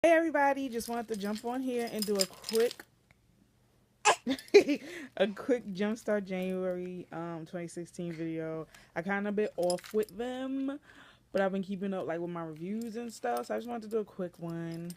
Hey everybody, just wanted to jump on here and do a quick a quick jumpstart January 2016 video. I kind of been off with them, but I've been keeping up like with my reviews and stuff, so I just wanted to do a quick one.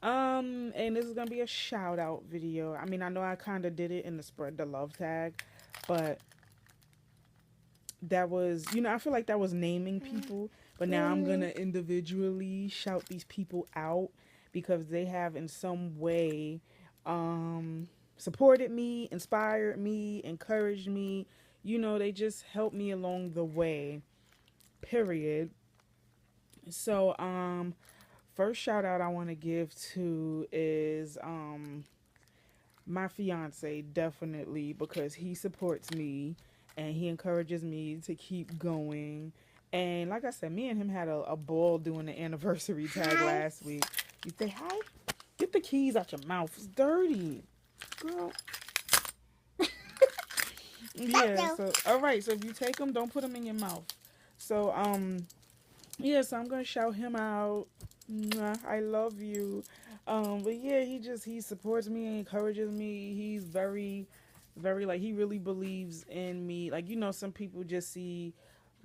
And this is gonna be a shout out video. I mean, I know I kind of did it in the spread the love tag, but that was, I feel like that was naming people, but now I'm gonna individually shout these people out because they have in some way supported me, inspired me, encouraged me. They just helped me along the way. Period. So, first shout out I want to give to is my fiance, definitely, because he supports me and he encourages me to keep going. And like I said, me and him had a ball doing the anniversary tag last week. You say hi? Get the keys out your mouth. It's dirty. Girl. Yeah, so all right, so if you take them, don't put them in your mouth. So yeah, so I'm gonna shout him out. Mwah, I love you. But yeah, he supports me, encourages me. He's very like, he really believes in me. Like, some people just see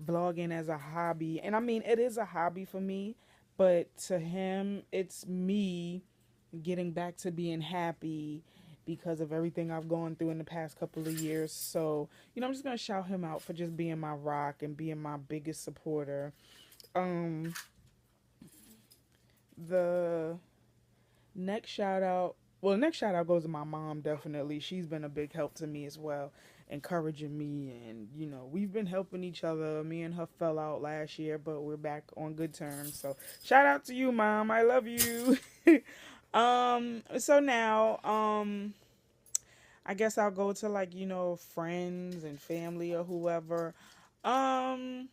vlogging as a hobby, and I mean it is a hobby for me, but to him it's me getting back to being happy because of everything I've gone through in the past couple of years. So, I'm just gonna shout him out for just being my rock and being my biggest supporter. Um, the next shout out goes to my mom, definitely. She's been a big help to me as well, encouraging me, and we've been helping each other. Me and her fell out last year, but we're back on good terms. So shout out to you, Mom. I love you. So now, I guess I'll go to like, friends and family or whoever. I'm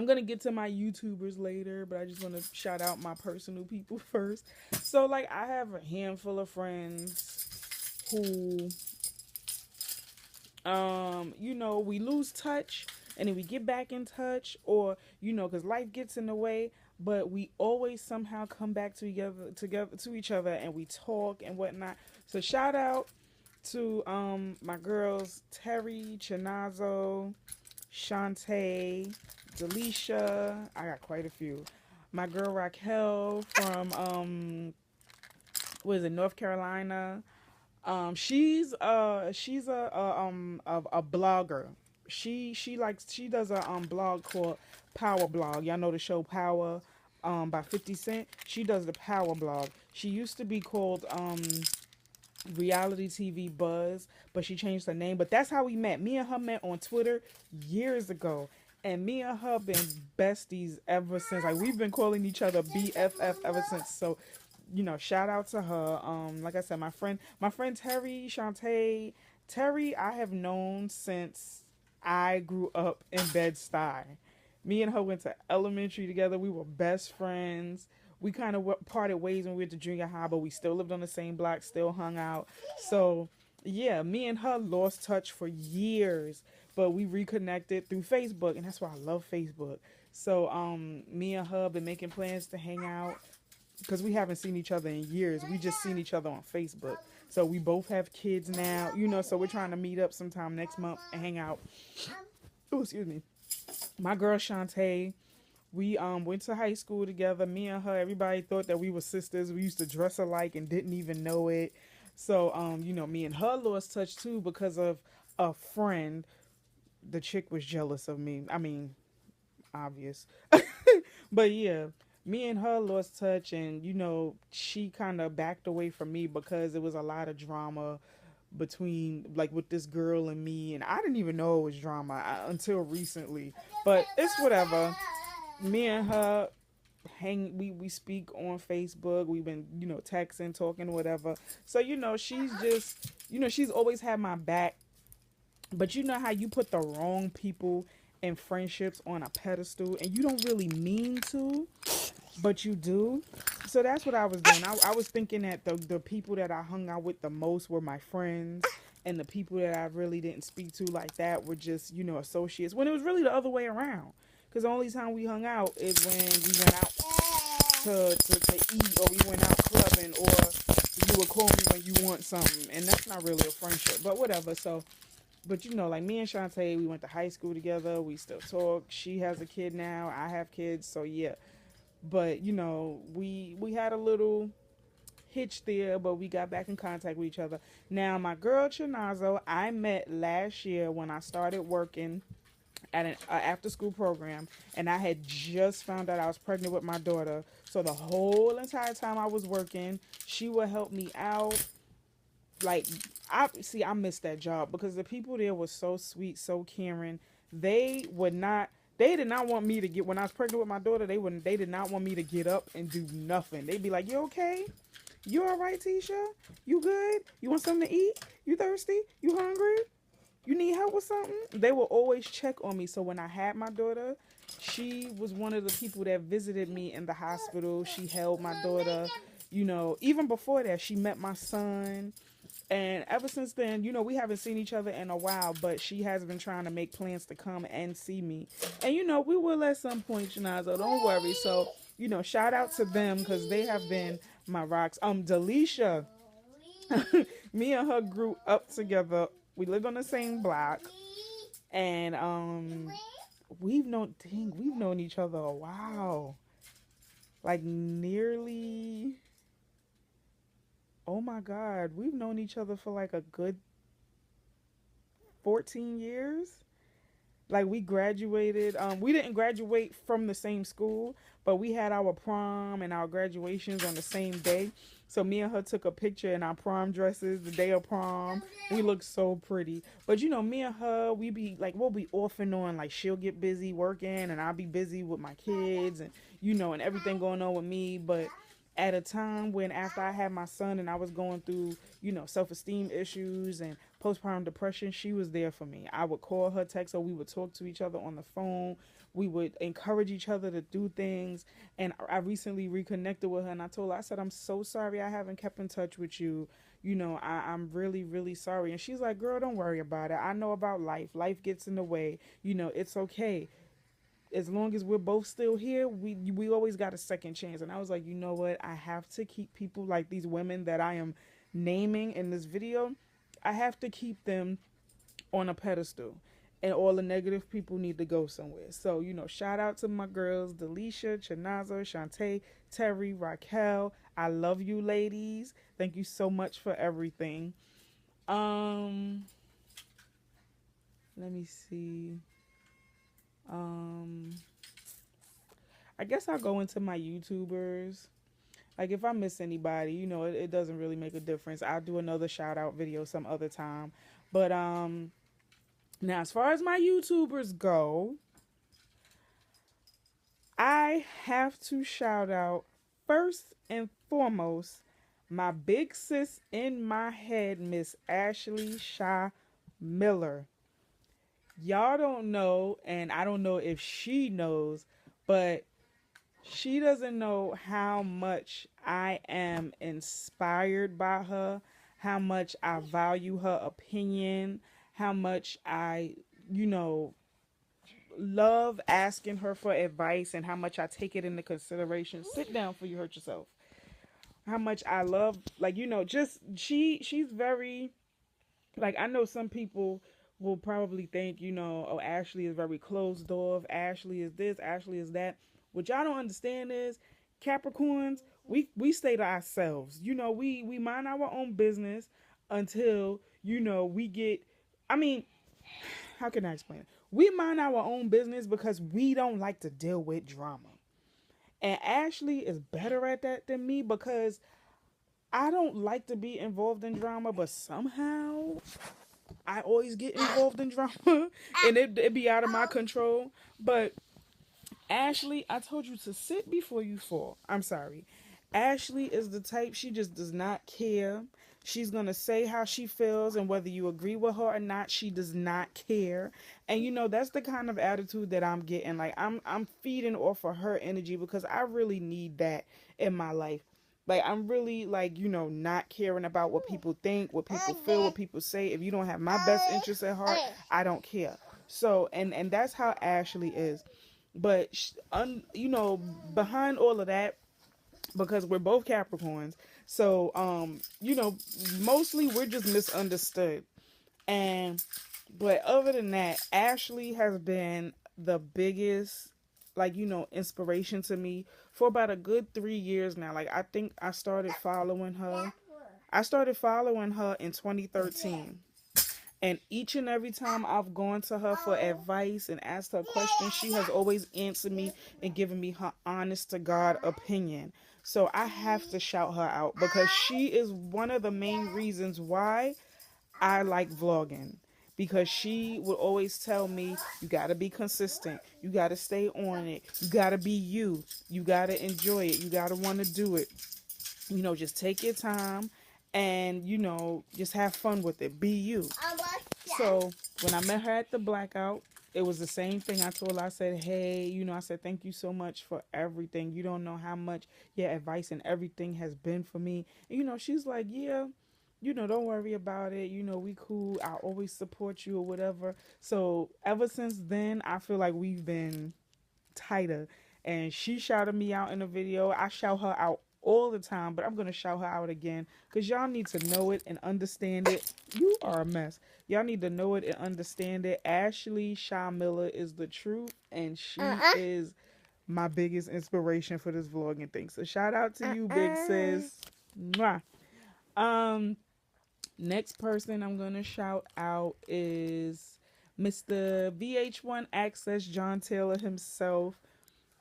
going to get to my YouTubers later, but I just want to shout out my personal people first. So, like, I have a handful of friends who, we lose touch and then we get back in touch, or, because life gets in the way, but we always somehow come back together to each other, and we talk and whatnot. So, shout out to my girls, Terry, Chinazo, Shantae, Delisha. I got quite a few. My girl Raquel from North Carolina. She's a blogger. She does a blog called Power Blog. Y'all know the show Power by 50 Cent. She does the Power Blog. She used to be called Reality TV Buzz, but she changed her name. But that's how we met. Me and her met on Twitter years ago, and me and her been besties ever since. Like, we've been calling each other BFF ever since. So, shout out to her. Like I said, my friend Terry, Shantae. Terry, I have known since I grew up in Bed-Stuy. Me and her went to elementary together. We were best friends. We kind of parted ways when we went to junior high, but we still lived on the same block, still hung out. So, yeah, me and her lost touch for years, but we reconnected through Facebook, and that's why I love Facebook. So, me and her been making plans to hang out because we haven't seen each other in years. We just seen each other on Facebook. So we both have kids now, so we're trying to meet up sometime next month and hang out. Oh, excuse me. My girl Shantae, we went to high school together. Me and her, everybody thought that we were sisters. We used to dress alike and didn't even know it. So, me and her lost touch too because of a friend. The chick was jealous of me. I mean, obvious. But yeah, me and her lost touch, and she kind of backed away from me because it was a lot of drama between, like, with this girl and me, and I didn't even know it was drama until recently. But it's whatever. Me and her we speak on Facebook. We've been, texting, talking, whatever. So, she's just, she's always had my back. But you know how you put the wrong people and friendships on a pedestal, and you don't really mean to, but you do. So that's what I was doing. I was thinking that the people that I hung out with the most were my friends, and the people that I really didn't speak to like that were just, associates, when it was really the other way around. Because the only time we hung out is when we went out to eat we went out clubbing, or you would call me when you want something, and that's not really a friendship, but whatever. So, but like me and Shantae, we went to high school together. We still talk. She has a kid now. I have kids, so yeah. But we had a little hitch there, but we got back in contact with each other. Now, my girl Chinazo, I met last year when I started working at an after school program, and I had just found out I was pregnant with my daughter. So the whole entire time I was working, she would help me out. Like, I missed that job because the people there were so sweet, so caring. They would not. They did not want me to get, when I was pregnant with my daughter. They did not want me to get up and do nothing. They'd be like, "You okay? You all right, Tisha? You good? You want something to eat? You thirsty? You hungry? You need help with something?" They will always check on me. So when I had my daughter, she was one of the people that visited me in the hospital. She held my daughter. Even before that, she met my son. And ever since then, we haven't seen each other in a while, but she has been trying to make plans to come and see me. And, we will at some point, Shanazo, don't worry. So, shout out to them because they have been my rocks. Delisha, me and her grew up together. We lived on the same block. And we've known each other a while. Like nearly, oh my God, we've known each other for like a good 14 years. Like we graduated. We didn't graduate from the same school, but we had our prom and our graduations on the same day. So me and her took a picture in our prom dresses the day of prom. We looked so pretty. But me and her, we'll be off and on. Like she'll get busy working and I'll be busy with my kids and and everything going on with me. But at a time when after I had my son and I was going through, self-esteem issues and postpartum depression, she was there for me. I would call her, text her, we would talk to each other on the phone. We would encourage each other to do things. And I recently reconnected with her and I told her, I said, "I'm so sorry I haven't kept in touch with you. I'm really, really sorry." And she's like, "Girl, don't worry about it. I know about life. Life gets in the way. It's okay. As long as we're both still here, we always got a second chance." And I was like, you know what? I have to keep people like these women that I am naming in this video. I have to keep them on a pedestal. And all the negative people need to go somewhere. So, shout out to my girls, Delisha, Chinazo, Shantae, Terry, Raquel. I love you ladies. Thank you so much for everything. Let me see. I guess I'll go into my YouTubers. Like if I miss anybody, it doesn't really make a difference. I'll do another shout out video some other time. But now as far as my YouTubers go, I have to shout out first and foremost my big sis in my head, Miss Ashley Shaw Miller. Y'all don't know, and I don't know if she knows, but she doesn't know how much I am inspired by her, how much I value her opinion, how much I, love asking her for advice, and how much I take it into consideration. Sit down before you hurt yourself. How much I love, just she's very, I know some people will probably think, oh, Ashley is very closed off. Ashley is this, Ashley is that. What y'all don't understand is Capricorns, we stay to ourselves. We mind our own business until, we get, how can I explain it? We mind our own business because we don't like to deal with drama. And Ashley is better at that than me because I don't like to be involved in drama, but somehow I always get involved in drama and it be out of my control. But Ashley, I told you to sit before you fall. I'm sorry. Ashley is the type, she just does not care. She's going to say how she feels, and whether you agree with her or not, she does not care. And that's the kind of attitude that I'm getting. Like I'm feeding off of her energy because I really need that in my life. Like I'm really not caring about what people think, what people feel, what people say. If you don't have my best interest at heart, I don't care. So, and that's how Ashley is. But behind all of that, because we're both Capricorns. So, mostly we're just misunderstood. And but other than that, Ashley has been the biggest, like, inspiration to me for about a good 3 years now. Like, I think I started following her. I started following her in 2013. And each and every time I've gone to her for advice and asked her questions, she has always answered me and given me her honest to God opinion. So I have to shout her out because she is one of the main reasons why I like vlogging. Because she would always tell me, you got to be consistent. You got to stay on it. You got to be you. You got to enjoy it. You got to want to do it. Just take your time and, just have fun with it. Be you. So when I met her at the Blackout, it was the same thing. I told her, I said, hey, I said, thank you so much for everything. You don't know how much your advice and everything has been for me. And, she's like, yeah, don't worry about it. We cool. I'll always support you or whatever. So ever since then, I feel like we've been tighter. And she shouted me out in a video. I shout her out all the time, but I'm going to shout her out again because y'all need to know it and understand it. You are a mess. Y'all need to know it and understand it. Ashley Shaw Miller is the truth, and she is my biggest inspiration for this vlogging thing. So shout out to you, big sis. Mwah. Next person I'm going to shout out is Mr. VH1 Access John Taylor himself.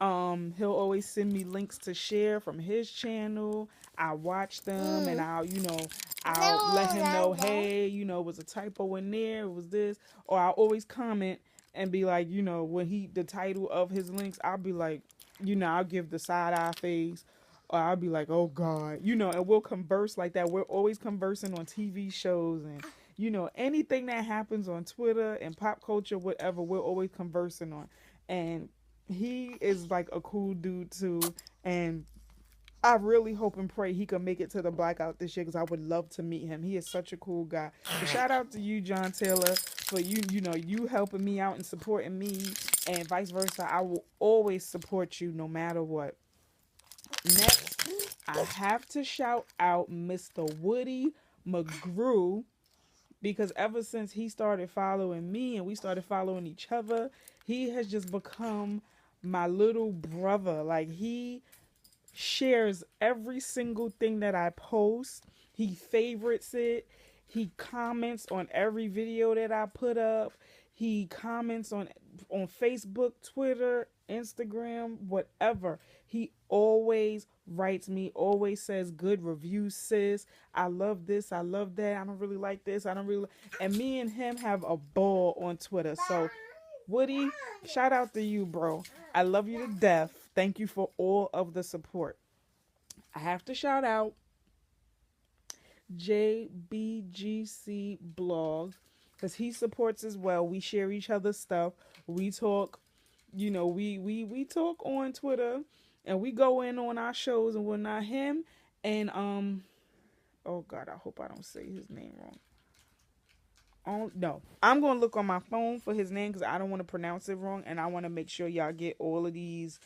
He'll always send me links to share from his channel. I watch them and I'll let him know, hey, it was a typo in there, it was this. Or I'll always comment and be like, when the title of his links, I'll be like, I'll give the side eye face. Or I'll be like, oh God, and we'll converse like that. We're always conversing on TV shows and, anything that happens on Twitter and pop culture, whatever, we're always conversing on. And he is like a cool dude too, and I really hope and pray he can make it to the Blackout this year because I would love to meet him. He is such a cool guy. So shout out to you, John Taylor, for you helping me out and supporting me, and vice versa. I will always support you no matter what. Next, I have to shout out Mr. Woody McGrew because ever since he started following me and we started following each other, he has just become my little brother. Like, he shares every single thing that I post. He favorites it. He comments on every video that I put up. He comments on Facebook, Twitter, Instagram, whatever. He always writes me, always says good reviews, sis. I love this, I love that. I don't really like this. I don't really and me and him have a ball on Twitter. So Woody, shout out to you, bro. I love you to death. Thank you for all of the support. I have to shout out JBGC blog because he supports as well. We share each other's stuff. We talk, we talk on Twitter and we go in on our shows and whatnot. Him and oh God, I hope I don't say his name wrong. Oh no, I'm gonna look on my phone for his name because I don't want to pronounce it wrong, and I want to make sure y'all get all of these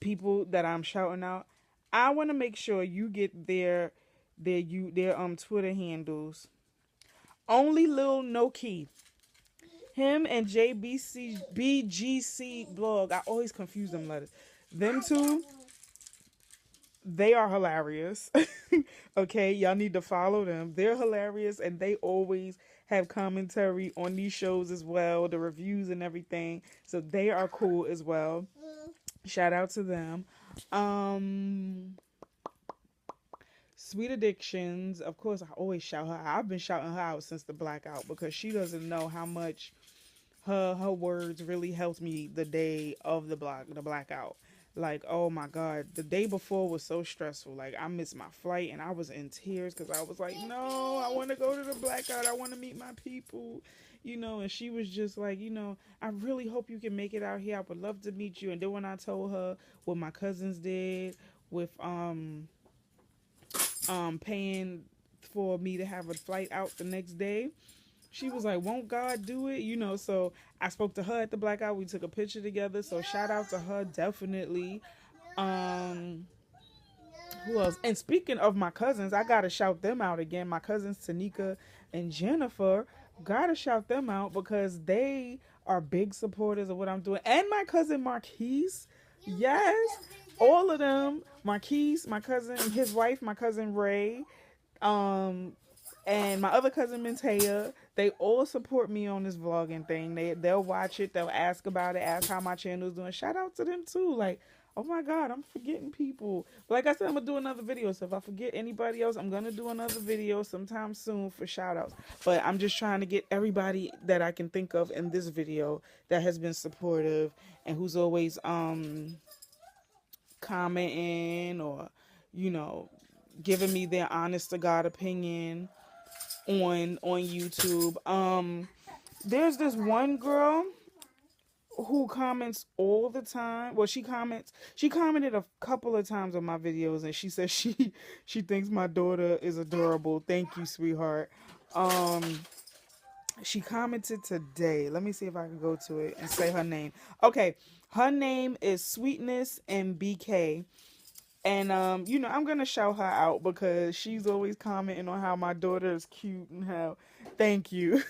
people that I'm shouting out. I want to make sure you get their Twitter handles. Only Lil No Key. Him and BGC blog. I always confuse them letters. Them two, they are hilarious. Okay, y'all need to follow them. They're hilarious and they always have commentary on these shows as well, the reviews and everything. So they are cool as well. Shout out to them. Sweet Addictions, of course, I always shout her out. I've been shouting her out since the Blackout because she doesn't know how much her words really helped me the day of the Blackout. Like, oh my God, the day before was so stressful. Like, I missed my flight and I was in tears because I was like, no, I want to go to the Blackout. I want to meet my people, and she was just like, I really hope you can make it out here. I would love to meet you. And then when I told her what my cousins did with, paying for me to have a flight out the next day, she was like, won't God do it? So I spoke to her at the Blackout. We took a picture together. So shout out to her, definitely. Um, who else? And speaking of my cousins, I gotta shout them out again. My cousins Tanika and Jennifer, gotta shout them out because they are big supporters of what I'm doing. And my cousin Marquise, yes, all of them. Marquise, my cousin, his wife, my cousin Ray, um, and my other cousin Mentea, they all support me on this vlogging thing. They'll watch it, they'll ask about it, ask how my channel is doing. Shout out to them too. Like, oh my god, I'm forgetting people. But like I said, I'm gonna do another video. So if I forget anybody else, I'm gonna do another video sometime soon for shout outs. But I'm just trying to get everybody that I can think of in this video that has been supportive and who's always commenting or, you know, giving me their honest to God opinion on YouTube. There's this one girl who comments all the time. Well, she commented a couple of times on my videos, and she says she thinks my daughter is adorable. Thank you, sweetheart. She commented today. Let me see if I can go to it and say her name. Okay, her name is Sweetness and BK. And, you know, I'm going to shout her out because she's always commenting on how my daughter is cute and how, thank you.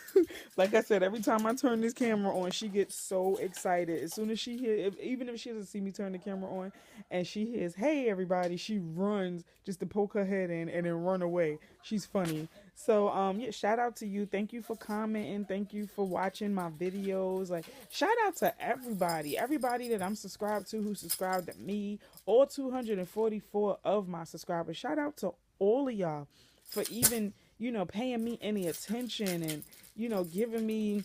Like I said, every time I turn this camera on, she gets so excited. As soon as she hears, even if she doesn't see me turn the camera on and she hears, hey, everybody, she runs just to poke her head in and then run away. She's funny. So, yeah, shout out to you. Thank you for commenting. Thank you for watching my videos. Like, shout out to everybody that I'm subscribed to who subscribed to me, all 244 of my subscribers. Shout out to all of y'all for even, you know, paying me any attention and, you know, giving me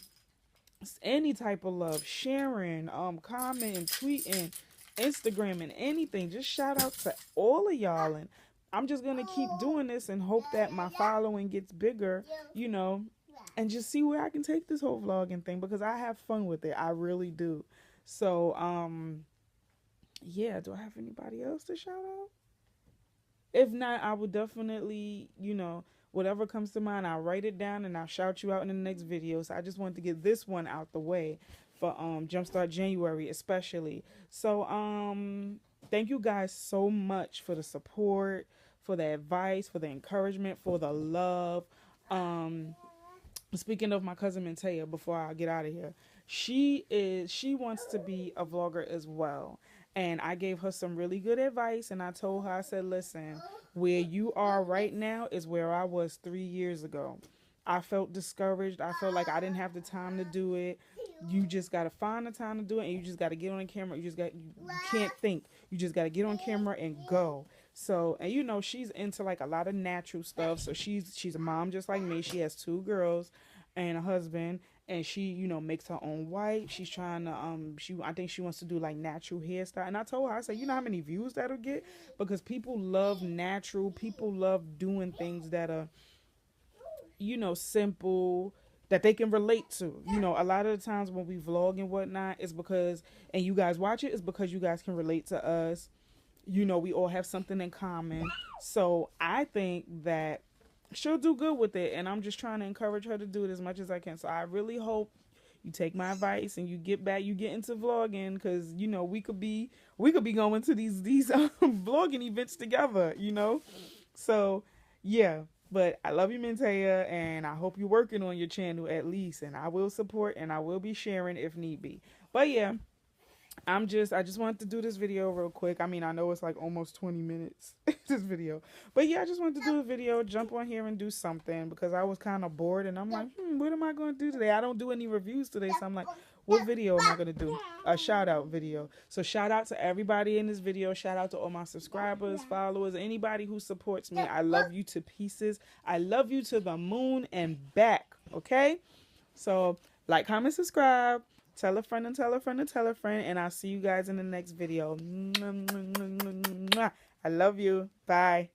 any type of love, sharing, commenting, tweeting, Instagram, and anything. Just shout out to all of y'all. And I'm just going to keep doing this and hope that my following gets bigger, you know, and just see where I can take this whole vlogging thing because I have fun with it. I really do. So, yeah, do I have anybody else to shout out? If not, I will definitely, you know, whatever comes to mind, I'll write it down and I'll shout you out in the next video. So I just wanted to get this one out the way for Jumpstart January especially. So thank you guys so much for the support, for the advice, for the encouragement, for the love. Speaking of my cousin Mentea, before I get out of here, she wants to be a vlogger as well. And I gave her some really good advice and I told her, I said, listen, where you are right now is where I was 3 years ago. I felt discouraged. I felt like I didn't have the time to do it. You just got to find the time to do it and you just got to get on the camera. You can't think. You just got to get on camera and go. So, and you know, she's into like a lot of natural stuff. So she's a mom just like me. She has 2 girls and a husband, and she, you know, makes her own wife. She's trying to I think she wants to do like natural hairstyle. And I told her, I said, you know how many views that'll get? Because people love natural. People love doing things that are, you know, simple, that they can relate to. You know, a lot of the times when we vlog and whatnot, it's because, and you guys watch it, it's because you guys can relate to us. You know, we all have something in common. So I think that she'll do good with it. And I'm just trying to encourage her to do it as much as I can. So I really hope you take my advice and you get into vlogging. Because, you know, we could be going to these vlogging events together, you know. So, yeah. But I love you, Mentea, and I hope you're working on your channel at least. And I will support and I will be sharing if need be. But, yeah. I just wanted to do this video real quick. I mean, I know it's like almost 20 minutes, this video. But yeah, I just wanted to do a video, jump on here and do something because I was kind of bored and I'm like, what am I going to do today? I don't do any reviews today. So I'm like, what video am I going to do? A shout out video. So shout out to everybody in this video. Shout out to all my subscribers, followers, anybody who supports me. I love you to pieces. I love you to the moon and back. Okay? So like, comment, subscribe. Tell a friend and tell a friend and tell a friend. And I'll see you guys in the next video. I love you. Bye.